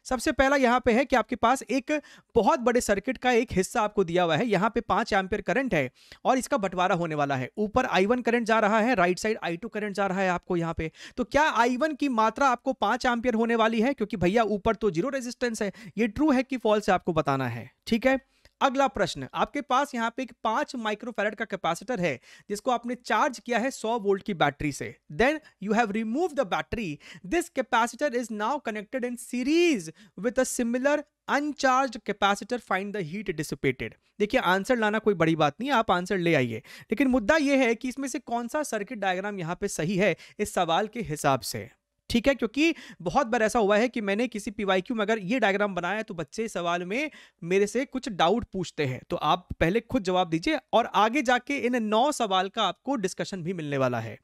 सबसे पहला यहां पे है कि आपके पास एक बहुत बड़े सर्किट का एक हिस्सा आपको दिया हुआ है, यहां पे 5 एम्पीयर करंट है और इसका बंटवारा होने वाला है। ऊपर I1 करंट जा रहा है, राइट साइड I2 करंट जा रहा है आपको यहां पे। तो क्या I1 की मात्रा आपको 5 एम्पीयर होने वाली है? क्योंकि भैया ऊपर तो जीरो रेजिस्टेंस है। ये ट्रू है कि फॉल्स है आपको बताना है, ठीक है। अगला प्रश्न, आपके पास यहां पे एक 5 माइक्रोफैराड का कैपेसिटर है जिसको आपने चार्ज किया है 100 वोल्ट की बैटरी से। Then you have remove the battery, this capacitor is now connected in series with a similar uncharge capacitor, find the heat dissipated. देखिए आंसर लाना कोई बड़ी बात नहीं है, आप आंसर ले आइए, लेकिन मुद्दा यह है कि इसमें से कौन सा सर्किट डायग्राम यहां पे सही है इस सवाल के हिसाब से, ठीक है। क्योंकि बहुत बार ऐसा हुआ है कि मैंने किसी पीवाईक्यू में अगर ये डायग्राम बनाया है तो बच्चे सवाल में मेरे से कुछ डाउट पूछते हैं, तो आप पहले खुद जवाब दीजिए और आगे जाके इन 9 सवाल का आपको डिस्कशन भी मिलने वाला है।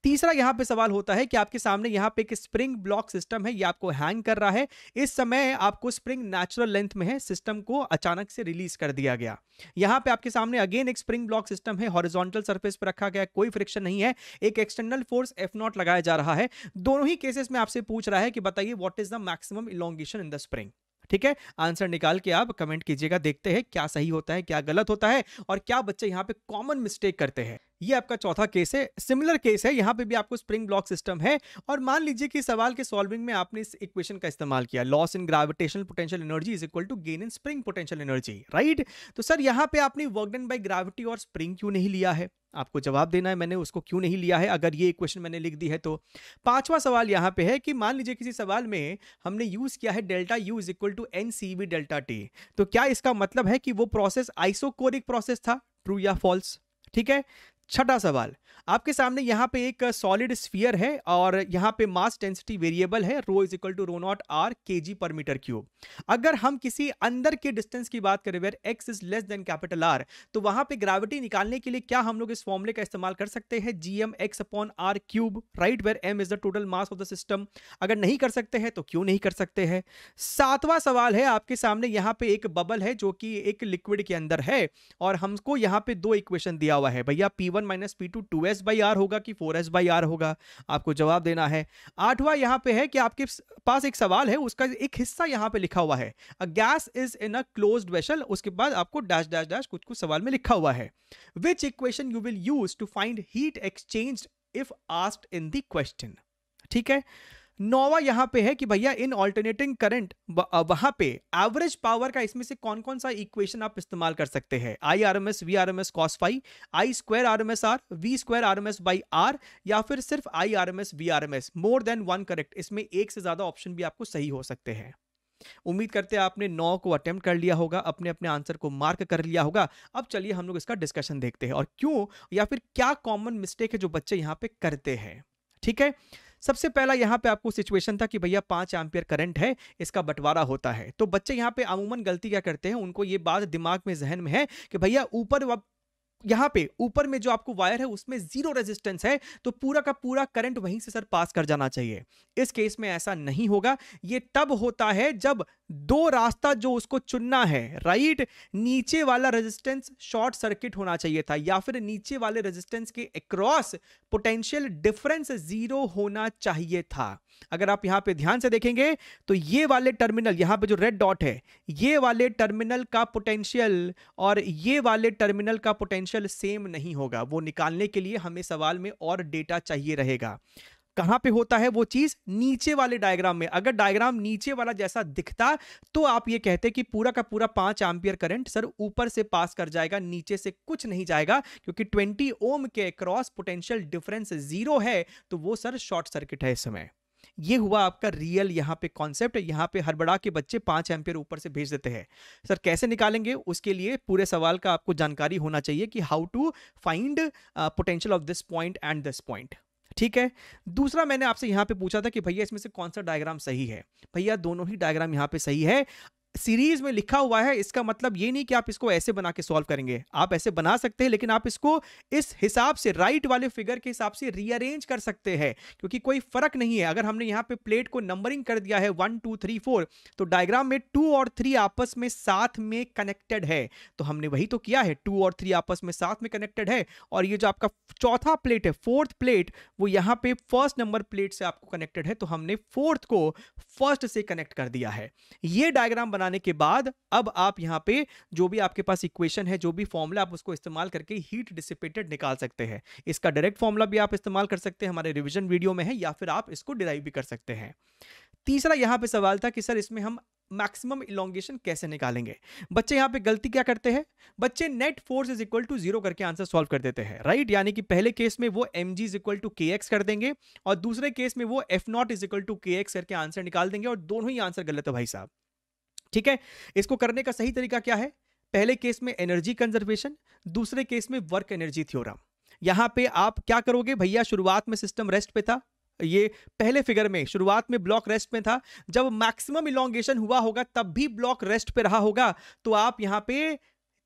तीसरा यहां पे सवाल होता है कि आपके सामने यहां पे एक स्प्रिंग ब्लॉक सिस्टम है, ये आपको हैंग कर रहा है। इस समय आपको स्प्रिंग नेचुरल लेंथ में है, सिस्टम को अचानक से रिलीज कर दिया गया। यहां पे आपके सामने अगेन एक स्प्रिंग ब्लॉक सिस्टम है, हॉरिजॉन्टल सरफेस पर रखा गया, कोई फ्रिक्शन नहीं है, एक एक्सटर्नल फोर्स F0 लगाया जा रहा है। दोनों ही केसेस में आपसे पूछ रहा है कि बताइए what is the maximum elongation in the spring, ठीक है। आंसर निकाल के आप कमेंट कीजिएगा, देखते हैं क्या सही होता है क्या गलत होता है और क्या बच्चे यहां पे कॉमन मिस्टेक करते हैं। ये आपका चौथा केस है, सिमिलर केस है, यहां पे भी आपको स्प्रिंग ब्लॉक सिस्टम है और मान लीजिए कि सवाल के सॉल्विंग में आपने इस इक्वेशन का इस्तेमाल किया, loss in gravitational potential energy is equal to gain in spring potential energy, right. तो सर यहां पे आपने वर्क डन बाय ग्रेविटी और स्प्रिंग क्यों नहीं लिया है? आपको जवाब देना है मैंने उसको क्यों नहीं लिया है, अगर ये इक्वेशन मैंने लिख दी है तो। पांचवा सवाल यहां पे है कि मान लीजिए किसी सवाल में हमने यूज किया है delta U is equal to NCV delta T, तो क्या इसका मतलब है कि वो प्रोसेस आइसोकोरिक प्रोसेस था, ट्रू या फॉल्स, ठीक है। छठा सवाल, आपके सामने यहां पे एक सॉलिड स्फीयर है और यहां पे मास डेंसिटी वेरिएबल है, rho is equal to rho naught R kg per metre cube. अगर हम किसी अंदर के डिस्टेंस की बात करें where x is less than capital R, तो वहां पे ग्रेविटी निकालने के लिए क्या हम लोग इस फॉर्मूले का इस्तेमाल कर सकते हैं, gm x upon R cube, right, where m is the total mass of the system. अगर नहीं कर सकते हैं तो क्यों नहीं कर सकते हैं। सातवां सवाल है, आपके सामने यहां पे एक बबल है जो कि एक लिक्विड के अंदर है और हमको यहां पे दो इक्वेशन दिया हुआ है, भैया P1 minus P2 2s by are होगा कि 4s बाई आर होगा, आपको जवाब देना है। आठवां यहां पे है कि आपके पास एक सवाल है, उसका एक हिस्सा यहां पे लिखा हुआ है, a gas is in a closed vessel, उसके बाद आपको डैश डैश डैश कुछ कुछ सवाल में लिखा हुआ है। Which equation you will use to find heat exchanged if asked in the question, ठीक है। नौवा यहां पे है कि भैया इन ऑल्टरनेटिंग करंट वहां पे एवरेज पावर का इसमें से कौन कौन सा इक्वेशन आप इस्तेमाल कर सकते हैं, I R M S V R M S cos phi, I square R M S R, V square R M S by R, या फिर सिर्फ I R M S V R M S, more than one correct, इसमें एक से ज्यादा option भी आपको सही हो सकते हैं। उम्मीद करते हैं आपने 9 को अटेम्प्ट कर लिया होगा, अपने अपने आंसर को मार्क कर लिया होगा। अब चलिए हम लोग इसका डिस्कशन देखते हैं और क्यों या फिर क्या कॉमन मिस्टेक है जो बच्चे यहां पे करते हैं, ठीक है। सबसे पहला यहां पे आपको सिचुएशन था कि भैया 5 एम्पीयर करंट है, इसका बंटवारा होता है, तो बच्चे यहां पे अमूमन गलती क्या करते हैं, उनको ये बात दिमाग में जहन में है कि भैया ऊपर यहां पे ऊपर में जो आपको वायर है उसमें जीरो रेजिस्टेंस है, तो पूरा का पूरा करंट वहीं से सर पास कर जाना चाहिए। इस केस में ऐसा नहीं होगा, ये तब होता है जब दो रास्ता जो उसको चुनना है, राइट, नीचे वाला रेजिस्टेंस शॉर्ट सर्किट होना चाहिए था या फिर नीचे वाले रेजिस्टेंस के अक्रॉस पोटेंशियल डिफरेंस जीरो होना चाहिए था। अगर आप यहां पे ध्यान से देखेंगे तो ये वाले टर्मिनल, यहां पे जो रेड डॉट है, ये वाले टर्मिनल का पोटेंशियल और ये वाले टर्मिनल का पोटेंशियल सेम नहीं होगा। वो निकालने के लिए हमें सवाल में और डेटा चाहिए रहेगा। कहां पे होता है वो चीज, नीचे वाले डायग्राम में। अगर डायग्राम नीचे वाला जैसा दिखता तो आप ये कहते कि पूरा का पूरा 5 एम्पीयर करंट सर ऊपर से पास कर जाएगा, नीचे से कुछ नहीं जाएगा, क्योंकि 20 ओम के क्रॉस पोटेंशियल डिफरेंस जीरो है, तो वो सर शॉर्ट सर्किट है इस समय। ये हुआ आपका रियल यहां पे कॉन्सेप्ट। यहां पे हड़बड़ा के बच्चे 5 एम्पीयर ऊपर से भेज देते हैं। सर कैसे निकालेंगे, उसके लिए पूरे सवाल का आपको जानकारी होना चाहिए कि how to find potential of this point and this point, ठीक है। दूसरा मैंने आपसे यहां पे पूछा था कि भैया इसमें से कौन सा डायग्राम सही है, भैया दोनों ही डायग्राम यहां पे सही है। सीरीज में लिखा हुआ है, इसका मतलब ये नहीं कि आप इसको ऐसे बना के सॉल्व करेंगे। आप ऐसे बना सकते हैं, लेकिन आप इसको इस हिसाब से, राइट वाले फिगर के हिसाब से रीअरेंज कर सकते हैं, क्योंकि कोई फर्क नहीं है। अगर हमने यहां पे प्लेट को नंबरिंग कर दिया है 1 2 3 4, तो डायग्राम में 2 और 3 आपस में साथ में कनेक्टेड है। तो हमने वही तो किया है, 2 और 3 आपस में साथ में कनेक्टेड है, और ये जो आपका चौथा प्लेट है, फोर्थ प्लेट, वो यहां पे फर्स्ट नंबर प्लेट से आपको कनेक्टेड है, तो हमने फोर्थ को फर्स्ट से कनेक्ट कर दिया है। ये डायग्राम बनाने के बाद अब आप यहां पे जो भी आपके पास इक्वेशन है, जो भी फॉर्मूला, आप उसको इस्तेमाल करके हीट डिसिपेटेड निकाल सकते हैं। इसका डायरेक्ट फॉर्मूला भी आप इस्तेमाल कर सकते हैं, हमारे रिवीजन वीडियो में है, या फिर आप इसको डिराइव भी कर सकते हैं। तीसरा यहां पे सवाल था कि सर इसमें हम मैक्सिमम इलोंगेशन कैसे निकालेंगे। बच्चे यहां पे गलती क्या करते हैं, बच्चे net force is equal to 0 करके आंसर सॉल्व कर देते हैं, राइट। यानी कि पहले केस में वो mg is equal to kx कर देंगे, और दूसरे केस में वो f not is equal to kx करके आंसर निकाल देंगे, और दोनों ही आंसर गलत है भाई साहब। ठीक है, इसको करने का सही तरीका क्या है, पहले केस में एनर्जी कंजर्वेशन, दूसरे केस में वर्क एनर्जी थ्योरम। यहां पे आप क्या करोगे भैया, शुरुआत में सिस्टम रेस्ट पे था, ये पहले फिगर में शुरुआत में ब्लॉक रेस्ट में था, जब मैक्सिमम इलोंगेशन हुआ होगा तब भी ब्लॉक रेस्ट पे रहा होगा, तो आप यहां पे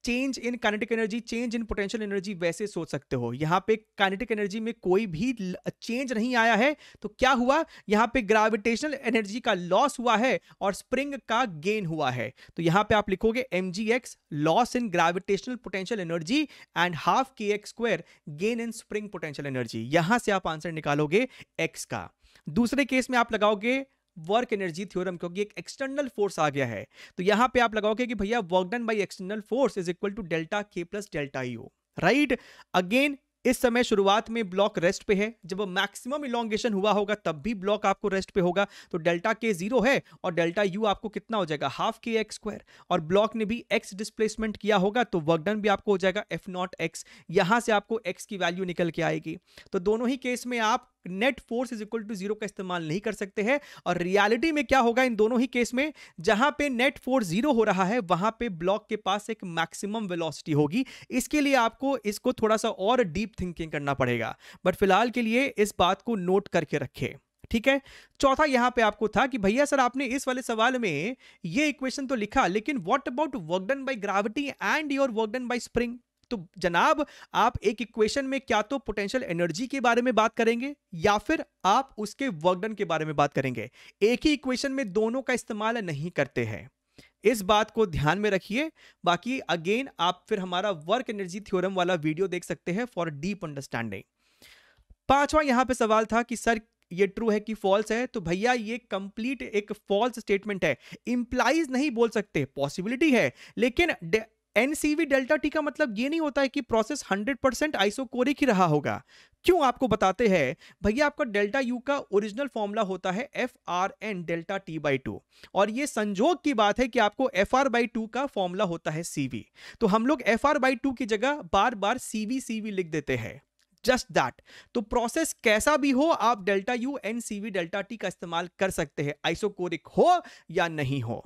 change in kinetic energy, change in potential energy वैसे सोच सकते हो। यहां पे काइनेटिक एनर्जी में कोई भी चेंज नहीं आया है, तो क्या हुआ, यहां पे ग्रेविटेशनल एनर्जी का लॉस हुआ है और स्प्रिंग का गेन हुआ है। तो यहां पे आप लिखोगे mgx loss in gravitational potential energy and half kx square gain in spring potential energy. यहां से आप आंसर निकालोगे x का। दूसरे केस में आप लगाओगे वर्क एनर्जी थ्योरम, क्योंकि एक एक्सटर्नल फोर्स आ गया है, तो यहां पे आप लगाओगे कि भैया work done by external force is equal to delta K plus delta U, right. Again इस समय शुरुआत में ब्लॉक रेस्ट पे है, जब मैक्सिमम इलोंगेशन हुआ होगा तब भी ब्लॉक आपको रेस्ट पे होगा, तो डेल्टा के 0 है और डेल्टा यू आपको कितना हो जाएगा, हाफ के एक्स स्क्वायर, और ब्लॉक ने भी एक्स डिस्प्लेसमेंट किया होगा, तो वर्क डन भी आपको हो जाएगा एफ नॉट एक्स। यहां से आपको एक्स की वैल्यू निकल के आएगी। तो दोनों ही केस में आप net force is equal to 0 का इस्तेमाल नहीं कर सकते हैं, और रियलिटी में क्या होगा इन दोनों ही केस में, जहां पे नेट फोर्स 0 हो रहा है वहां पे ब्लॉक के पास एक मैक्सिमम वेलोसिटी होगी। इसके लिए आपको इसको थोड़ा सा और डीप थिंकिंग करना पड़ेगा, बट फिलहाल के लिए इस बात को नोट करके रखें, ठीक है। चौथा यहां पे आपको था कि भैया सर आपने इस वाले सवाल में ये इक्वेशन तो लिखा, लेकिन what about work done by gravity and your work done bye spring. तो जनाब आप एक इक्वेशन में क्या तो पोटेंशियल एनर्जी के बारे में बात करेंगे या फिर आप उसके वर्क डन के बारे में बात करेंगे। एक ही इक्वेशन में दोनों का इस्तेमाल नहीं करते हैं, इस बात को ध्यान में रखिए। बाकी अगेन आप फिर हमारा वर्क एनर्जी थ्योरम वाला वीडियो देख सकते हैं फॉर डीप अंडरस्टैंडिंग। पांचवा यहां पे सवाल था कि सर ये ट्रू है कि फॉल्स है, तो भैया ये कंप्लीट एक फॉल्स स्टेटमेंट है। इंप्लाइज नहीं बोल सकते, पॉसिबिलिटी है, लेकिन एनसीवी डेल्टा टी का मतलब ये नहीं होता है कि प्रोसेस 100% आइसोकोरिक ही रहा होगा। क्यों, आपको बताते हैं भैया। आपका डेल्टा यू का ओरिजिनल फॉर्मूला होता है FRN डेल्टा टी बाई 2, और ये संजोग की बात है कि आपको FR/2 का फॉर्मूला होता है CV। तो हम लोग FR/2 की जगह बार बार CV लिख देते हैं, जस्ट दैट। तो प्रोसेस कैसा भी हो, आप delta U NCV delta T का इस्तेमाल कर सकते हैं, आइसोकोरिक हो या नहीं हो।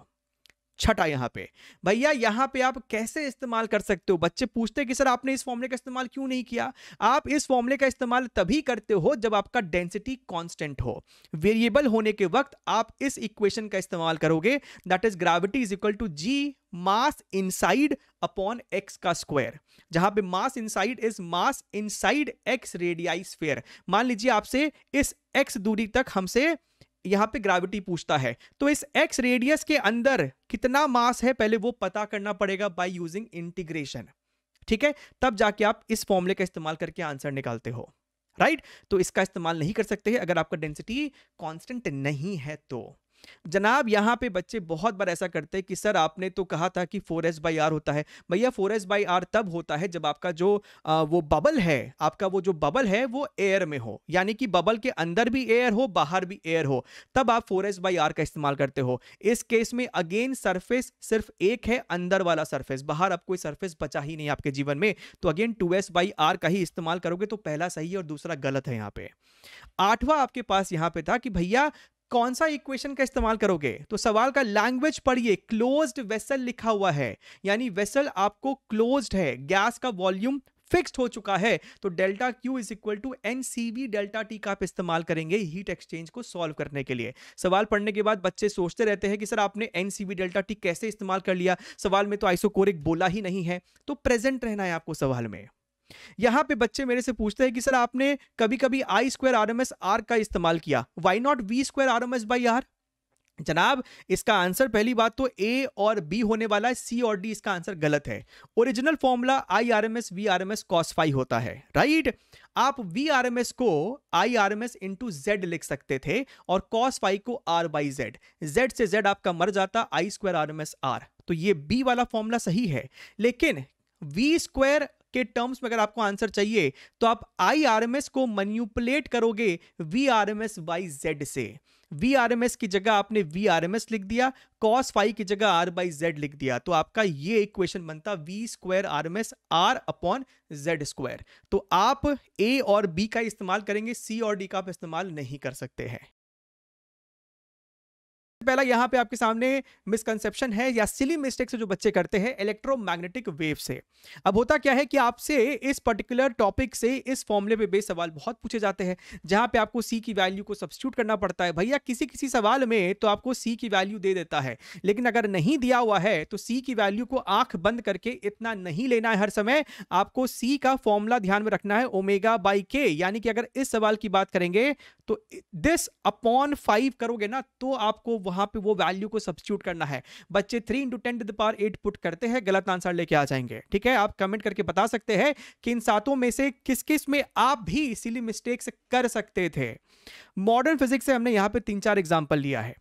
छठा यहां पे भैया, यहां पे आप कैसे इस्तेमाल कर सकते हो। बच्चे पूछते हैं कि सर आपने इस फॉर्मूले का इस्तेमाल क्यों नहीं किया। आप इस फॉर्मूले का इस्तेमाल तभी करते हो जब आपका डेंसिटी कांस्टेंट हो। वेरिएबल होने के वक्त आप इस इक्वेशन का इस्तेमाल करोगे, that is gravity is equal to G mass inside upon x का स्क्वायर, जहां पे mass inside is mass inside x radii sphere. मान लीजिए आपसे इस एक्स दूरी तक हमसे यहां पे ग्रेविटी पूछता है, तो इस एक्स रेडियस के अंदर कितना मास है पहले वो पता करना पड़ेगा बाय यूजिंग इंटीग्रेशन, ठीक है। तब जाके आप इस फॉर्मूले का इस्तेमाल करके आंसर निकालते हो, राइट। तो इसका इस्तेमाल नहीं कर सकते हैं अगर आपका डेंसिटी कांस्टेंट नहीं है तो। जनाब यहां पे बच्चे बहुत बार ऐसा करते हैं कि सर आपने तो कहा था कि 4s/r होता है। भैया 4s/r तब होता है जब आपका जो वो बबल है, आपका वो जो बबल है वो एयर में हो, यानी कि बबल के अंदर भी एयर हो बाहर भी एयर हो, तब आप 4s/r का इस्तेमाल करते हो। इस केस में अगेन सरफेस सिर्फ एक है, अंदर वाला सरफेस, बाहर अब कोई सरफेस बचा ही नहीं आपके जीवन में, तो अगेन 2s/r का ही इस्तेमाल करोगे। तो पहला सही है और दूसरा गलत है यहां पे। आठवां आपके पास यहां पे था कि भैया कौन सा इक्वेशन का इस्तेमाल करोगे। तो सवाल का लैंग्वेज पढ़िए, क्लोज्ड वेसल लिखा हुआ है, यानी वेसल आपको क्लोज्ड है, गैस का वॉल्यूम फिक्स्ड हो चुका है, तो delta Q is equal to NCV delta T का आप इस्तेमाल करेंगे हीट एक्सचेंज को सॉल्व करने के लिए। सवाल पढ़ने के बाद बच्चे सोचते रहते हैं कि सर आपने एनसीवी डेल्टा टी कैसे इस्तेमाल कर लिया, सवाल में तो आइसोकोरिक बोला ही नहीं है। तो प्रेजेंट रहना है आपको सवाल में। यहां पे बच्चे मेरे से पूछते हैं कि सर आपने कभी कभी I square R M S R का इस्तेमाल किया, why not V square R M S by R. जनाब इसका आंसर पहली बात तो ए और बी होने वाला है, सी और डी इसका आंसर गलत है। Original formula I R M S V R M S cos phi होता है, राइट। आप वी आर एम एस को I R M S into Z लिख सकते थे और कॉस फाई को आर बाई जेड, जेड से जेड आपका मर जाता, I square R M S R. तो ये बी वाला फॉर्मूला सही है। लेकिन वी स्क्वायर के टर्म्स में अगर आपको आंसर चाहिए तो आप आई आर एम एस को मैनिपुलेट करोगे V R M S by Z से। वी आर एम एस की जगह आपने वी आर एम एस लिख दिया, कॉस फाई की जगह आर बाई जेड लिख दिया, तो आपका ये इक्वेशन बनता V square R M S R upon Z square. तो आप ए और बी का इस्तेमाल करेंगे, सी और डी का आप इस्तेमाल नहीं कर सकते हैं। पहला यहां पे आपके सामने मिसकंसेप्शन है या सिली मिस्टेक से जो बच्चे करते हैं इलेक्ट्रोमैग्नेटिक वेव से। अब होता क्या है कि आपसे इस पर्टिकुलर टॉपिक से इस फॉर्मूले पे बेस सवाल बहुत पूछे जाते हैं, जहां पे आपको सी की वैल्यू को सब्स्टिट्यूट करना पड़ता है। भैया किसी किसी सवाल में तो आपको सी की वैल्यू दे देता है, लेकिन अगर नहीं दिया हुआ है तो सी की वैल्यू को आंख बंद करके इतना नहीं लेना है हर समय। आपको सी का फॉर्मूला ध्यान में रखना है ओमेगा बाई के, यानी कि अगर इस सवाल की बात करेंगे तो दिस अपॉन 5 करोगे ना तो आपको वहां पे वो वैल्यू को सब्स्टिट्यूट करना है। बच्चे 3 into 10 to the power 8 put करते हैं, गलत आंसर लेके आ जाएंगे। ठीक है, आप कमेंट करके बता सकते हैं कि इन सातों में से किस किस में आप भी इसीलिए मिस्टेक्स कर सकते थे। मॉडर्न फिजिक्स से हमने यहां पे 3-4 एग्जांपल लिया है,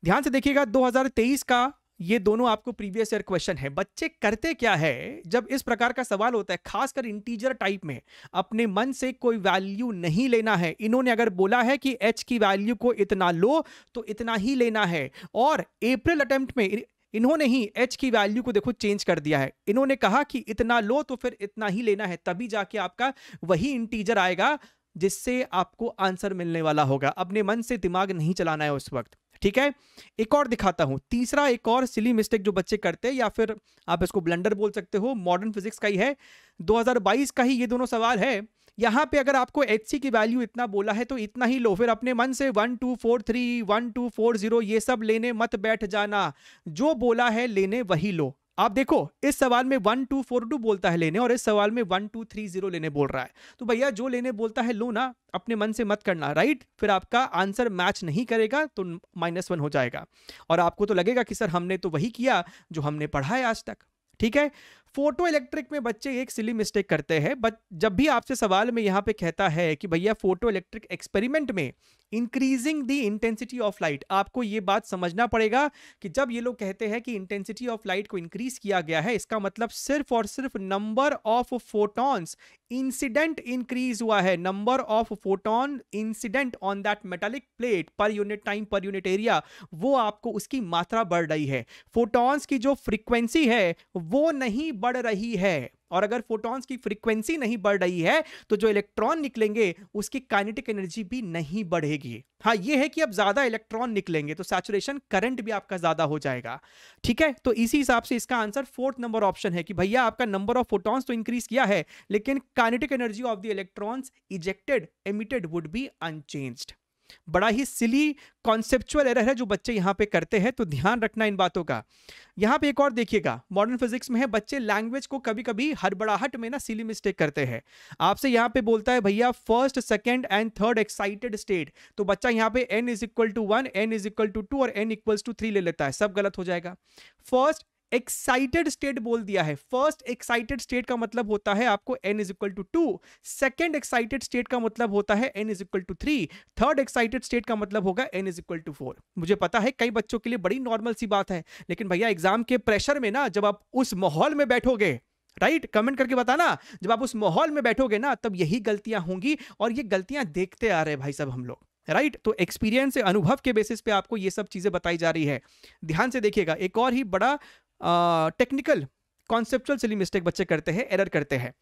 ध्यान से देखिएगा। 2023 का ये दोनों आपको प्रीवियस ईयर क्वेश्चन है। बच्चे करते क्या है जब इस प्रकार का सवाल होता है, खासकर इंटीजर टाइप में, अपने मन से कोई वैल्यू नहीं लेना है। इन्होंने अगर बोला है कि h की वैल्यू को इतना लो तो इतना ही लेना है, और अप्रैल अटेम्प्ट में इन्होंने ही h की वैल्यू को देखो चेंज कर दिया है। इन्होंने कहा कि इतना लो तो फिर इतना ही लेना है, तभी जाके आपका वही इंटीजर आएगा जिससे आपको आंसर मिलने वाला होगा। अपने मन से दिमाग नहीं चलाना है उस वक्त। ठीक है, एक और दिखाता हूं, तीसरा एक और सिली मिस्टेक जो बच्चे करते हैं, या फिर आप इसको ब्लंडर बोल सकते हो, मॉडर्न फिजिक्स का ही है, 2022 का ही ये दोनों सवाल है। यहां पे अगर आपको HC की वैल्यू इतना बोला है तो इतना ही लो, फिर अपने मन से 1 2 4 3 1 2 4 0 ये सब लेने मत बैठ जाना, जो बोला है लेने वही लो। आप देखो इस सवाल में 1 2 4 2 बोलता है लेने, और इस सवाल में 1 2 3 0 लेने बोल रहा है। तो भैया जो लेने बोलता है लो ना, अपने मन से मत करना, राइट। फिर आपका आंसर मैच नहीं करेगा तो -1 हो जाएगा, और आपको तो लगेगा कि सर हमने तो वही किया जो हमने पढ़ा है आज तक। ठीक है, फोटो इलेक्ट्रिक में बच्चे एक सिली मिस्टेक करते हैं। जब भी आपसे सवाल में यहां पे कहता है कि भैया फोटो इलेक्ट्रिक एक्सपेरिमेंट में increasing the intensity of light, आपको ये बात समझना पड़ेगा कि जब ये लोग कहते हैं कि इंटेंसिटी ऑफ लाइट को इंक्रीज किया गया है, इसका मतलब सिर्फ और सिर्फ number of photons incident increase हुआ है। Number of photon incident on that metallic plate per unit time per unit area, वो आपको उसकी मात्रा बढ़ रही है। फोटॉन्स की जो फ्रीक्वेंसी है वो नहीं बढ़ रही है, और अगर फोटॉन्स की फ्रीक्वेंसी नहीं बढ़ रही है तो जो इलेक्ट्रॉन निकलेंगे उसकी काइनेटिक एनर्जी भी नहीं बढ़ेगी। हाँ, ये है कि अब ज्यादा इलेक्ट्रॉन निकलेंगे तो सैचुरेशन करंट भी आपका ज्यादा हो जाएगा। ठीक है, तो इसी हिसाब से इसका आंसर 4th नंबर ऑप्शन है कि भैया आपका नंबर ऑफ फोटॉन्स तो इंक्रीज किया है, लेकिन kinetic energy of the electrons ejected emitted would be unchanged. बड़ा ही सिली कॉन्सेप्चुअल एरर है जो बच्चे यहां पे करते हैं, तो ध्यान रखना इन बातों का। यहां पे एक और देखिएगा, मॉडर्न फिजिक्स में है, बच्चे लैंग्वेज को कभी कभी हड़बड़ाहट में ना सिली मिस्टेक करते हैं। आपसे यहां पे बोलता है भैया first second and third excited state, तो बच्चा यहां पे n = 1, n = 2 और n = 3 ले लेता है, सब गलत हो जाएगा। फर्स्ट एक्साइटेड स्टेट बोल दिया है, फर्स्ट एक्साइटेड स्टेट का मतलब होता है आपको n = 2, सेकेंड एक्साइटेड स्टेट का मतलब होता है n = 3, थर्ड एक्साइटेड स्टेट का मतलब होगा n = 4। मुझे पता है कई बच्चों के लिए बड़ी नॉर्मल सी बात है, लेकिन भैया एग्जाम के प्रेशर में ना, जब आप उस माहौल में बैठोगे, राइट, कमेंट करके बताना, जब आप उस माहौल में बैठोगे ना तब यही गलतियां होंगी, और ये गलतियां देखते आ रहे हैं भाई साहब हम लोग, राइट। तो एक्सपीरियंस से, अनुभव के बेसिस पे आपको ये सब चीजें बताई जा रही है। ध्यान से देखिएगा, एक और ही बड़ा टेक्निकल कॉन्सेप्चुअल सिली मिस्टेक बच्चे करते हैं, एरर करते हैं।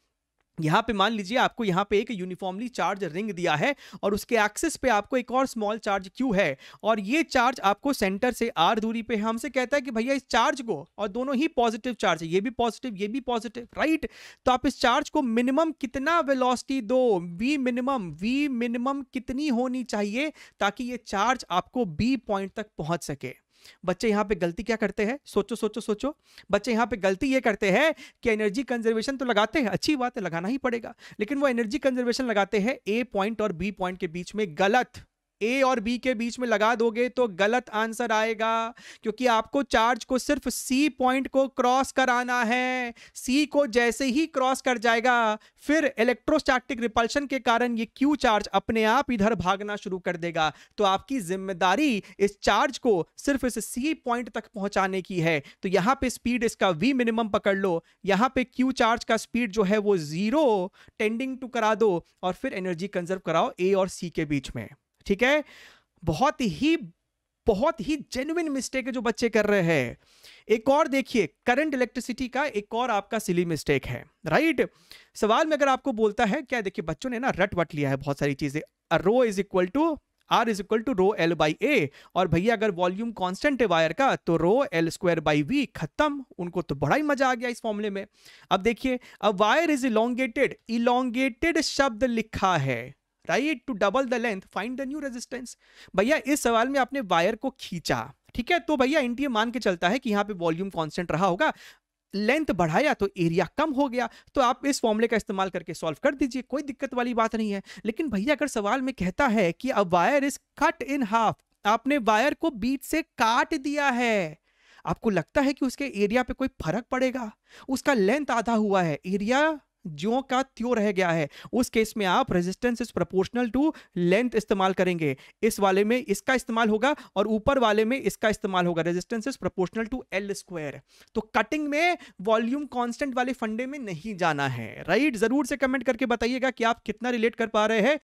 यहां पे मान लीजिए आपको यहां पे एक यूनिफॉर्मली चार्ज रिंग दिया है और उसके एक्सिस पे आपको एक और स्मॉल चार्ज क्यू है, और ये चार्ज आपको सेंटर से आर दूरी पे हमसे कहता है कि भैया इस चार्ज को, और दोनों ही पॉजिटिव चार्ज है, ये भी पॉजिटिव ये भी पॉजिटिव, राइट। तो आप इस चार्ज को मिनिमम कितना वेलोसिटी दो, वी मिनिमम कितनी होनी चाहिए ताकि ये चार्ज आपको बी पॉइंट तक पहुंच सके। बच्चे यहां पे गलती क्या करते हैं, सोचो सोचो सोचो। बच्चे यहां पे गलती ये करते हैं कि एनर्जी कंजर्वेशन तो लगाते हैं, अच्छी बात है लगाना ही पड़ेगा, लेकिन वो एनर्जी कंजर्वेशन लगाते हैं ए पॉइंट और बी पॉइंट के बीच में। गलत। ए और बी के बीच में लगा दोगे तो गलत आंसर आएगा, क्योंकि आपको चार्ज को सिर्फ सी पॉइंट को क्रॉस कराना है। सी को जैसे ही क्रॉस कर जाएगा फिर इलेक्ट्रोस्टैटिक रिपल्शन के कारण ये क्यू चार्ज अपने आप इधर भागना शुरू कर देगा। तो आपकी जिम्मेदारी इस चार्ज को सिर्फ इस सी पॉइंट तक पहुंचाने की है। तो यहां पे स्पीड इसका वी मिनिमम पकड़ लो, यहां पे क्यू चार्ज का स्पीड जो है वो 0 टेंडिंग टू करा दो, और फिर एनर्जी कंजर्व कराओ ए और सी के बीच में। ठीक है, बहुत ही जेन्युइन मिस्टेक है जो बच्चे कर रहे हैं। एक और देखिए, करंट इलेक्ट्रिसिटी का एक और आपका सिली मिस्टेक है, राइट। सवाल में अगर आपको बोलता है क्या, देखिए बच्चों ने ना रट वट लिया है बहुत सारी चीजें। Rho is equal to R is equal to rho L by A, और भैया अगर वॉल्यूम कांस्टेंट है वायर का तो rho L square by V, खत्म। उनको तो बड़ा ही मजा आ गया इस फॉर्मूले में। अब देखिए, अब वायर इज इलोंगेटेड, इलोंगेटेड शब्द लिखा है, right, to double the length find the new resistance. भैया इस सवाल में आपने वायर को खींचा, ठीक है, तो भैया एनटीए मान के चलता है कि यहां पे वॉल्यूम कांस्टेंट रहा होगा, लेंथ बढ़ाया तो एरिया कम हो गया, तो आप इस फॉर्मूले का इस्तेमाल करके सॉल्व कर दीजिए, कोई दिक्कत वाली बात नहीं है। लेकिन भैया अगर सवाल में कहता है कि a wire is cut in half, आपने वायर को बीच से काट दिया है, आपको लगता है कि उसके एरिया पे कोई फर्क पड़ेगा? उसका लेंथ आधा हुआ है, एरिया ज्यों का त्यों रह गया है। उस केस में आप resistance is proportional to length इस्तेमाल करेंगे। इस वाले में इसका इस्तेमाल होगा और ऊपर वाले में इसका इस्तेमाल होगा, resistance is proportional to L square. तो कटिंग में वॉल्यूम कांस्टेंट वाले फंडे में नहीं जाना है, राइट। जरूर से कमेंट करके बताइएगा कि आप कितना रिलेट कर पा रहे हैं